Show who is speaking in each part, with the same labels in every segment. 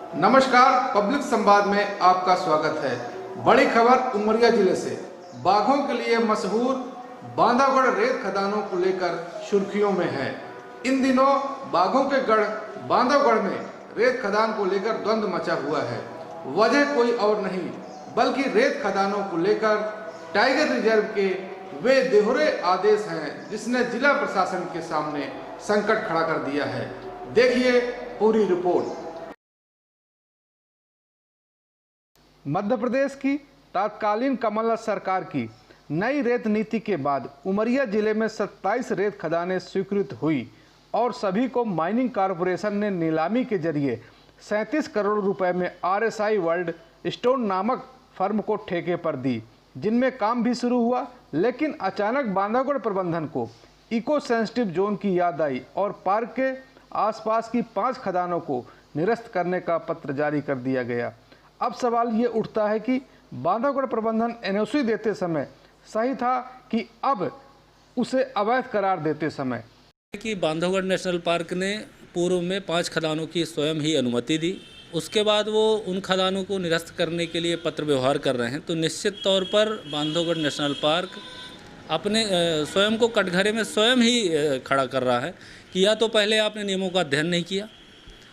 Speaker 1: नमस्कार, पब्लिक संवाद में आपका स्वागत है। बड़ी खबर उमरिया जिले से। बाघों के लिए मशहूर बांधवगढ़ रेत खदानों को लेकर सुर्खियों में है। इन दिनों बाघों के गढ़ बांधवगढ़ में रेत खदान को लेकर द्वंद्व मचा हुआ है। वजह कोई और नहीं बल्कि रेत खदानों को लेकर टाइगर रिजर्व के वे दोहरे आदेश हैं जिसने जिला प्रशासन के सामने संकट खड़ा कर दिया है। देखिए पूरी रिपोर्ट। मध्य प्रदेश की तत्कालीन कमलनाथ सरकार की नई रेत नीति के बाद उमरिया जिले में 27 रेत खदानें स्वीकृत हुई और सभी को माइनिंग कॉरपोरेशन ने नीलामी के जरिए 37 करोड़ रुपए में RSI वर्ल्ड स्टोन नामक फर्म को ठेके पर दी, जिनमें काम भी शुरू हुआ। लेकिन अचानक बांधवगढ़ प्रबंधन को इको सेंसिटिव जोन की याद आई और पार्क के आसपास की 5 खदानों को निरस्त करने का पत्र जारी कर दिया गया। अब सवाल ये उठता है कि बांधवगढ़ प्रबंधन NOC देते समय सही था कि अब उसे अवैध करार देते समय।
Speaker 2: कि बांधवगढ़ नेशनल पार्क ने पूर्व में 5 खदानों की स्वयं ही अनुमति दी, उसके बाद वो उन खदानों को निरस्त करने के लिए पत्र व्यवहार कर रहे हैं। तो निश्चित तौर पर बांधवगढ़ नेशनल पार्क अपने स्वयं को कटघरे में स्वयं ही खड़ा कर रहा है कि या तो पहले आपने नियमों का अध्ययन नहीं किया,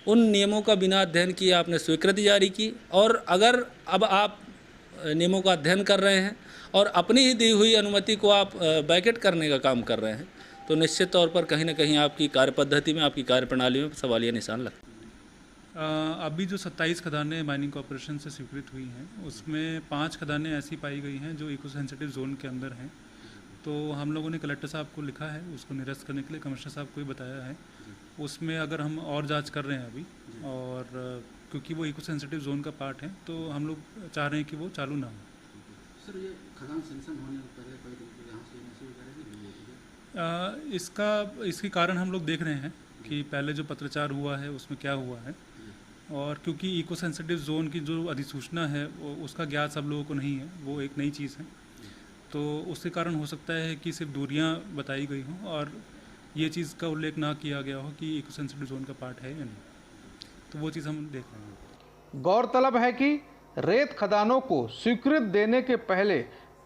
Speaker 2: उन नियमों का बिना अध्ययन किए आपने स्वीकृति जारी की, और अगर अब आप नियमों का अध्ययन कर रहे हैं और अपनी ही दी हुई अनुमति को आप बैकेट करने का काम कर रहे हैं, तो निश्चित तौर पर कहीं ना कहीं आपकी कार्य पद्धति में, आपकी कार्यप्रणाली में सवालिया निशान लगता है।
Speaker 3: अभी जो 27 खदानें माइनिंग कॉरपोरेशन से स्वीकृत हुई हैं, उसमें 5 खदानें ऐसी पाई गई हैं जो इको सेंसिटिव जोन के अंदर हैं। तो हम लोगों ने कलेक्टर साहब को लिखा है उसको निरस्त करने के लिए, कमिश्नर साहब को ही बताया है। उसमें अगर हम और जांच कर रहे हैं अभी, और क्योंकि वो इको सेंसिटिव जोन का पार्ट है तो हम लोग चाह रहे हैं कि वो चालू ना हो।
Speaker 4: सर, ये खदान सैंक्शन होने से पहले कोई यहाँ से NOC वगैरह नहीं?
Speaker 3: इसके कारण हम लोग देख रहे हैं कि पहले जो पत्रचार हुआ है उसमें क्या हुआ है, और क्योंकि इको सेंसिटिव जोन की जो अधिसूचना है उसका ज्ञात सब लोगों को नहीं है, वो एक नई चीज़ है। तो उसके कारण हो सकता है कि सिर्फ दूरियां बताई गई हों और ये चीज़ का उल्लेख ना किया गया हो कि इको सेंसिटिव जोन का पार्ट है या नहीं। तो वो चीज़ हम देख रहे हैं।
Speaker 1: गौरतलब है कि रेत खदानों को स्वीकृत देने के पहले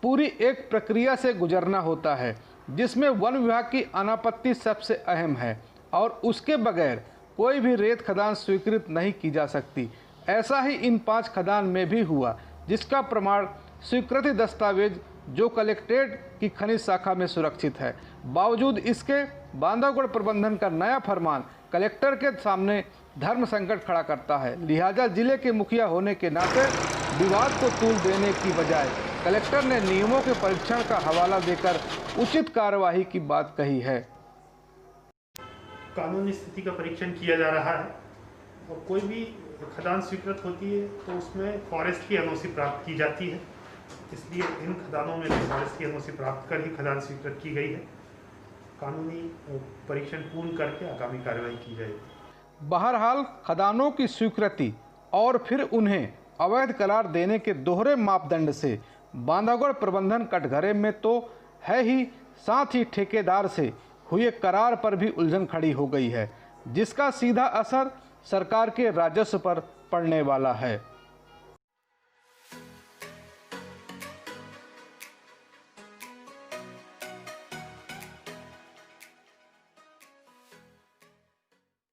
Speaker 1: पूरी एक प्रक्रिया से गुजरना होता है, जिसमें वन विभाग की अनापत्ति सबसे अहम है और उसके बगैर कोई भी रेत खदान स्वीकृत नहीं की जा सकती। ऐसा ही इन 5 खदान में भी हुआ, जिसका प्रमाण स्वीकृति दस्तावेज जो कलेक्ट्रेट की खनिज शाखा में सुरक्षित है। बावजूद इसके बांधवगढ़ प्रबंधन का नया फरमान कलेक्टर के सामने धर्म संकट खड़ा करता है। लिहाजा जिले के मुखिया होने के नाते विवाद को तूल देने की बजाय कलेक्टर ने नियमों के परीक्षण का हवाला देकर उचित कार्यवाही की बात कही है।
Speaker 5: कानूनी स्थिति का परीक्षण किया जा रहा है और कोई भी खदान स्वीकृत होती है तो उसमें फॉरेस्ट की NOC प्राप्त की जाती है। इसलिए इन खदानों में फॉरेस्ट की NOC प्राप्त कर ही खदान स्वीकृत की गई है। कानूनी परीक्षण पूर्ण करके आगामी कार्रवाई की जाएगी।
Speaker 1: बहरहाल खदानों की स्वीकृति और फिर उन्हें अवैध करार देने के दोहरे मापदंड से बांधवगढ़ प्रबंधन कटघरे में तो है ही, साथ ही ठेकेदार से हुए करार पर भी उलझन खड़ी हो गई है, जिसका सीधा असर सरकार के राजस्व पर पड़ने वाला है।